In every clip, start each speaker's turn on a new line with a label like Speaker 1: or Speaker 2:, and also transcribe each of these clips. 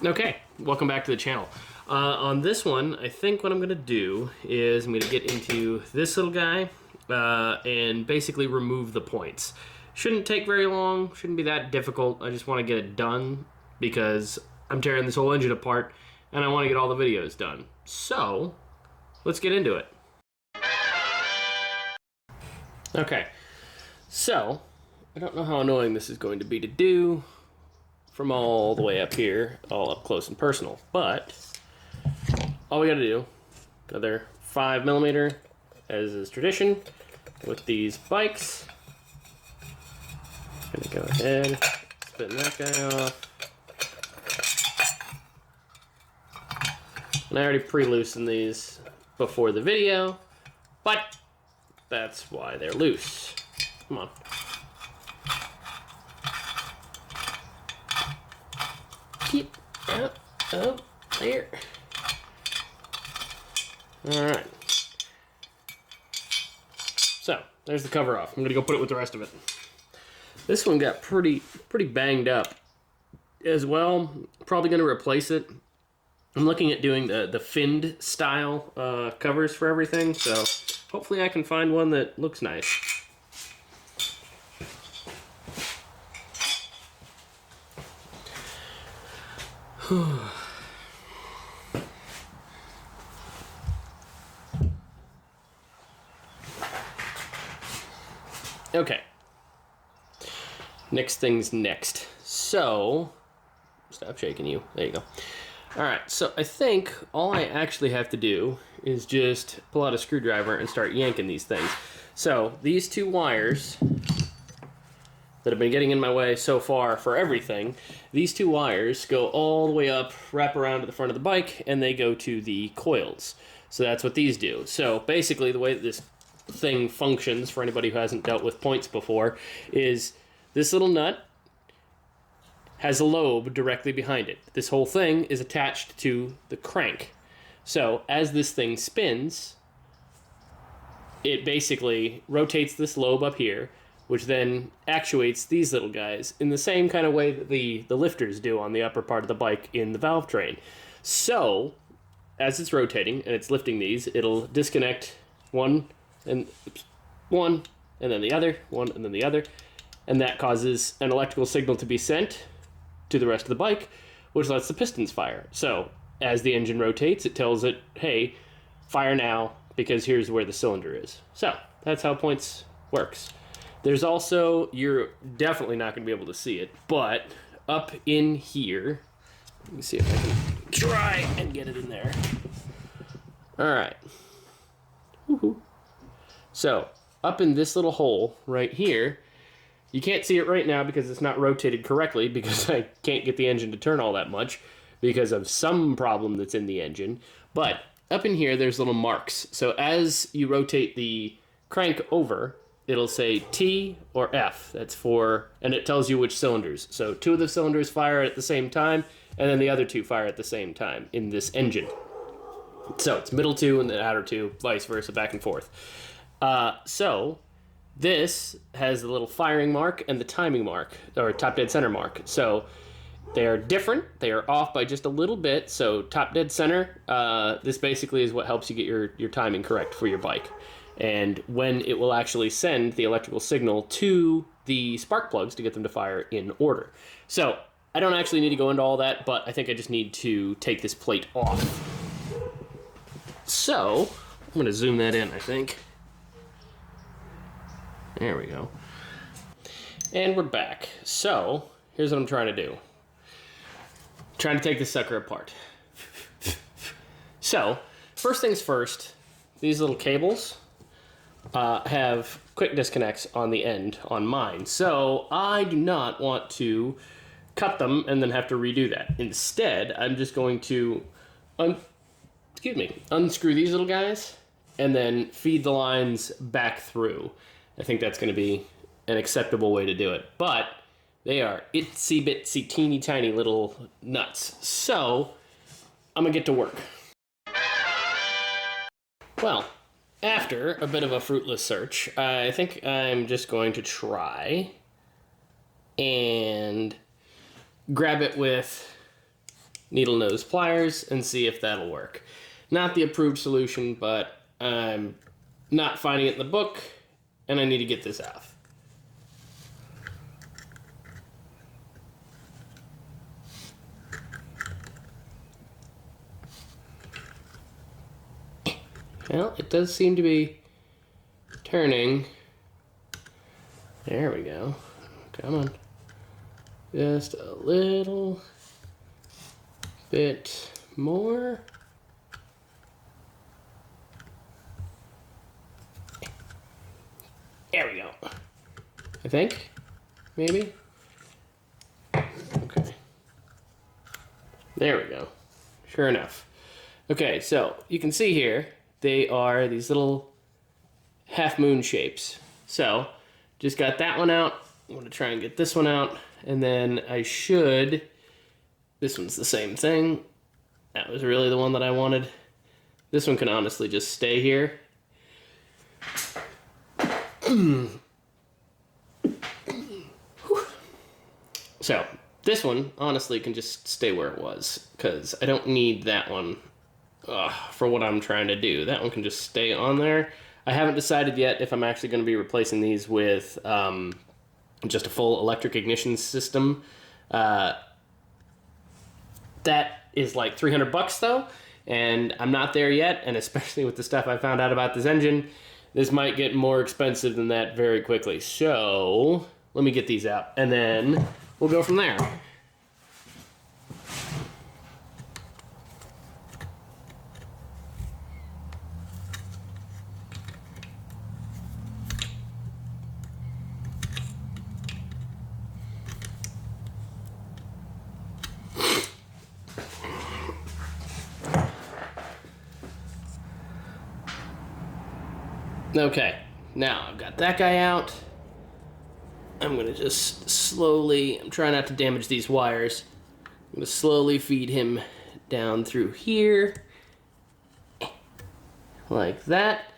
Speaker 1: Okay, welcome back to the channel. On this one, I think what I'm gonna do is I'm gonna get into this little guy and basically remove the points. Shouldn't take very long, shouldn't be that difficult. I just wanna get it done because I'm tearing this whole engine apart and I wanna get all the videos done. So, let's get into it. Okay, so, I don't know how annoying this is going to be to do from all the way up here, all up close and personal, but all we gotta do, another 5mm, as is tradition, with these bikes. Gonna go ahead, spin that guy off. And I already pre-loosened these before the video, but that's why they're loose. Come on. Keep out of there. Alright. So, there's the cover off. I'm gonna go put it with the rest of it. This one got pretty banged up as well. Probably gonna replace it. I'm looking at doing the finned style covers for everything, so hopefully I can find one that looks nice. Okay. Next thing's next. So, stop shaking you. There you go. Alright, so I think all I actually have to do is just pull out a screwdriver and start yanking these things. So, these two wires that have been getting in my way so far for everything, these two wires go all the way up, wrap around to the front of the bike, and they go to the coils. So that's what these do. So basically the way that this thing functions, for anybody who hasn't dealt with points before, is this little nut has a lobe directly behind it. This whole thing is attached to the crank. So as this thing spins, it basically rotates this lobe up here, which then actuates these little guys in the same kind of way that the lifters do on the upper part of the bike in the valve train. So, as it's rotating and it's lifting these, it'll disconnect one and then the other, one and then the other, and that causes an electrical signal to be sent to the rest of the bike, which lets the pistons fire. So, as the engine rotates, it tells it, hey, fire now, because here's where the cylinder is. So, that's how points works. There's also, you're definitely not going to be able to see it, but up in here, let me see if I can try and get it in there. Alright. So, up in this little hole right here, you can't see it right now because it's not rotated correctly because I can't get the engine to turn all that much because of some problem that's in the engine. But up in here, there's little marks. So as you rotate the crank over, it'll say T or F. That's for, and it tells you which cylinders. So 2 of the cylinders fire at the same time, and then the other 2 fire at the same time in this engine. So it's middle 2 and the outer 2, vice versa, back and forth. So this has the little firing mark and the timing mark, or top dead center mark. So they are different. They are off by just a little bit. So top dead center, this basically is what helps you get your timing correct for your bike. And when it will actually send the electrical signal to the spark plugs to get them to fire in order. So I don't actually need to go into all that, but I think I just need to take this plate off. So I'm going to zoom that in, I think. There we go. And we're back. So here's what I'm trying to do. I'm trying to take this sucker apart. So first things first, these little cables have quick disconnects on the end on mine. So I do not want to cut them and then have to redo that. Instead, I'm just going to unscrew these little guys and then feed the lines back through. I think that's going to be an acceptable way to do it. But they are itsy bitsy teeny tiny little nuts. So I'm going to get to work. Well, after a bit of a fruitless search, I think I'm just going to try and grab it with needle nose pliers and see if that'll work. Not the approved solution, but I'm not finding it in the book, and I need to get this off. Well, it does seem to be turning. There we go. Come on. Just a little bit more. There we go. I think. Maybe. Okay. There we go. Sure enough. Okay, so you can see here, they are these little half moon shapes. So, just got that one out. I'm going to try and get this one out. And then I should... This one's the same thing. That was really the one that I wanted. This one can honestly just stay here. So, this one honestly can just stay where it was, because I don't need that one for what I'm trying to do. That one can just stay on there. I haven't decided yet if I'm actually going to be replacing these with just a full electric ignition system. That is like $300 though, and I'm not there yet, and especially with the stuff I found out about this engine, this might get more expensive than that very quickly. So, let me get these out, and then we'll go from there. Okay, now I've got that guy out. I'm gonna just slowly, I'm trying not to damage these wires. I'm gonna slowly feed him down through here, like that.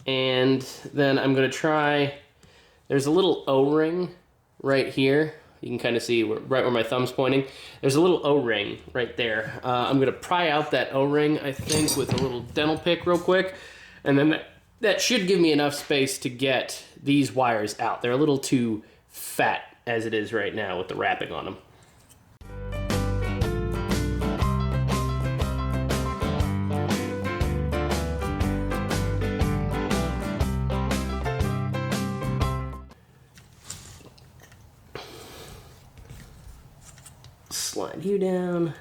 Speaker 1: And then I'm gonna try, there's a little O-ring right here. You can kind of see right where my thumb's pointing. There's a little O-ring right there. I'm gonna pry out that O-ring, I think, with a little dental pick real quick. And then that should give me enough space to get these wires out. They're a little too fat as it is right now with the wrapping on them. Slide you down.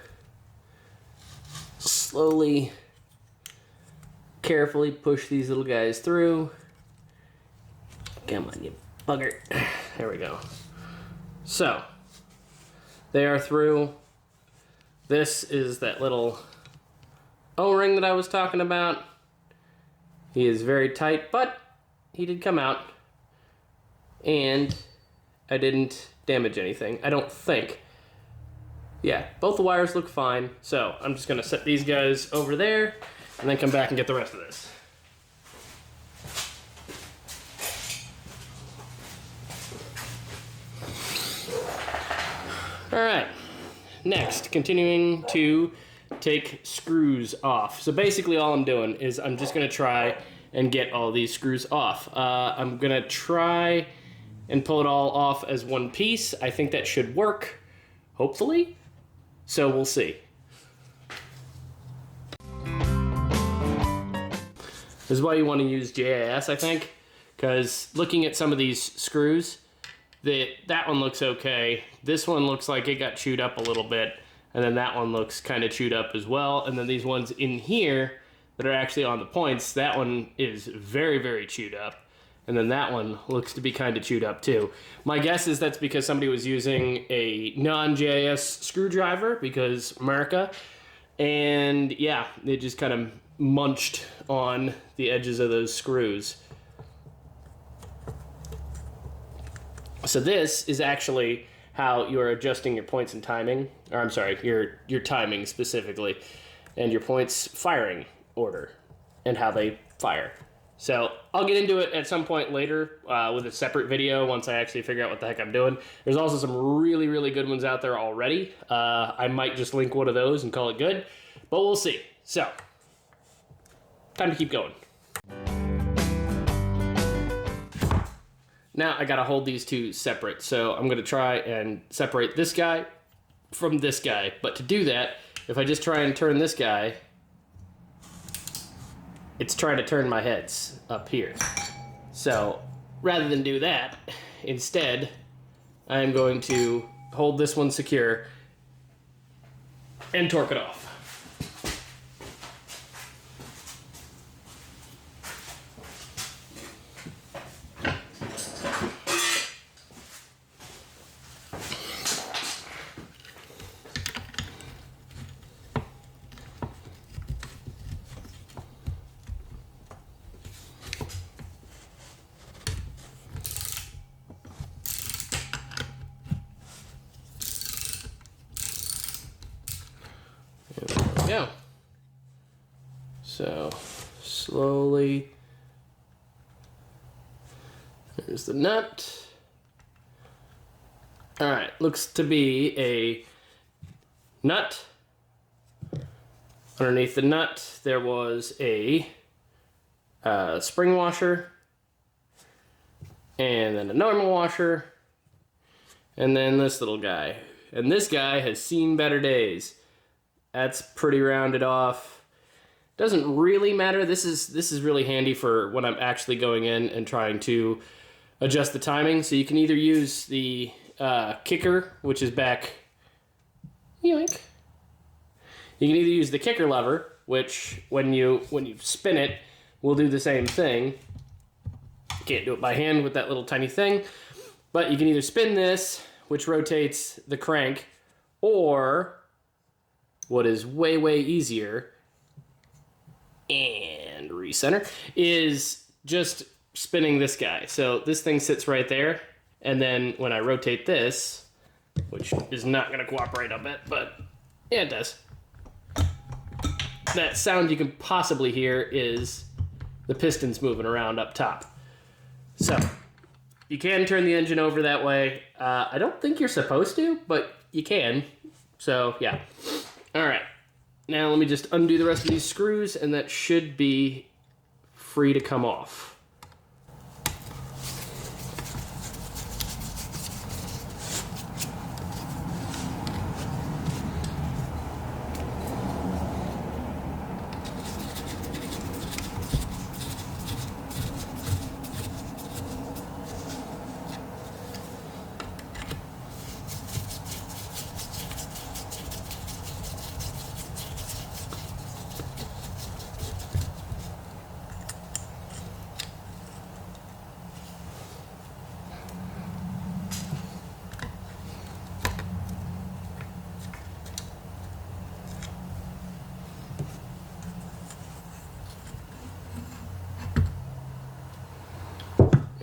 Speaker 1: Slowly, carefully push these little guys through. Come on, you bugger. There we go. So, they are through. This is that little O-ring that I was talking about. He is very tight, but he did come out. And I didn't damage anything, I don't think. Yeah, both the wires look fine. So, I'm just gonna set these guys over there and then come back and get the rest of this. Alright, next, continuing to take screws off. So basically all I'm doing is I'm just going to try and get all these screws off. I'm going to try and pull it all off as one piece. I think that should work, hopefully. So we'll see. This is why you want to use JIS, I think, because looking at some of these screws, that one looks okay. This one looks like it got chewed up a little bit, and then that one looks kind of chewed up as well. And then these ones in here that are actually on the points, that one is very, very chewed up. And then that one looks to be kind of chewed up too. My guess is that's because somebody was using a non-JIS screwdriver, because America, and yeah, it just kind of munched on the edges of those screws. So this is actually how you're adjusting your points and timing, or I'm sorry, your timing specifically, and your points firing order, and how they fire. So I'll get into it at some point later with a separate video once I actually figure out what the heck I'm doing. There's also some really, really good ones out there already. I might just link one of those and call it good, but we'll see. So, time to keep going. Now I gotta hold these two separate, so I'm gonna try and separate this guy from this guy. But to do that, if I just try and turn this guy, it's trying to turn my heads up here. So rather than do that, instead, I am going to hold this one secure and torque it off. Go. So slowly, there's the nut. All right, looks to be a nut. Underneath the nut, there was a spring washer, and then a normal washer, and then this little guy. And this guy has seen better days. That's pretty rounded off. Doesn't really matter. This is really handy for when I'm actually going in and trying to adjust the timing. So you can either use the kicker, which is back. Yoink. You can either use the kicker lever, which when you spin it, will do the same thing. Can't do it by hand with that little tiny thing, but you can either spin this, which rotates the crank, or what is way, way easier, and recenter, is just spinning this guy. So this thing sits right there, and then when I rotate this, which is not going to cooperate a bit, but yeah, it does. That sound you can possibly hear is the pistons moving around up top. So you can turn the engine over that way. I don't think you're supposed to, but you can. So yeah. All right, now let me just undo the rest of these screws, and that should be free to come off.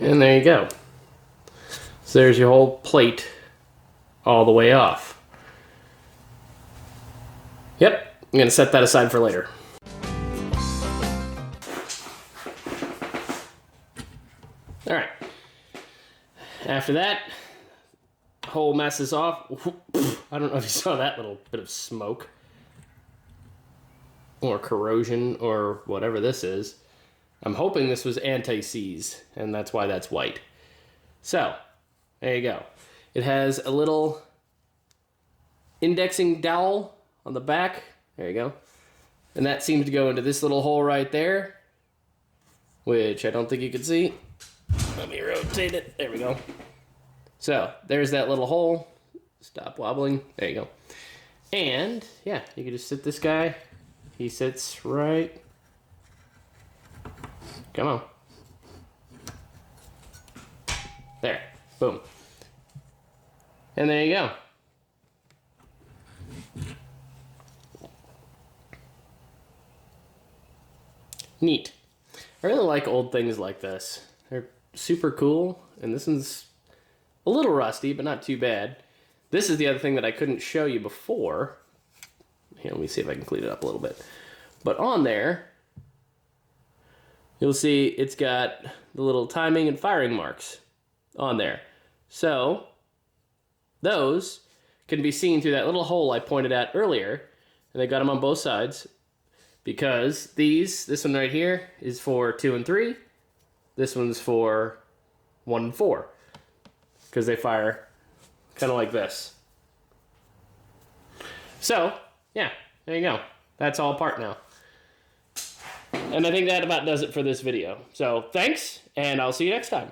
Speaker 1: And there you go. So there's your whole plate all the way off. Yep, I'm gonna set that aside for later. All right. After that, whole mess is off. I don't know if you saw that little bit of smoke or corrosion or whatever this is. I'm hoping this was anti-seize, and that's why that's white. So, there you go. It has a little indexing dowel on the back. There you go. And that seems to go into this little hole right there, which I don't think you can see. Let me rotate it. There we go. So, there's that little hole. Stop wobbling. There you go. And, yeah, you can just sit this guy. He sits right... Come on. There. Boom. And there you go. Neat. I really like old things like this. They're super cool, and this one's a little rusty, but not too bad. This is the other thing that I couldn't show you before. Here, let me see if I can clean it up a little bit. But on there you'll see it's got the little timing and firing marks on there. So those can be seen through that little hole I pointed at earlier, and they got them on both sides because this one right here is for 2 and 3, this one's for 1 and 4, because they fire kind of like this. So yeah, there you go. That's all apart now. And I think that about does it for this video. So thanks, and I'll see you next time.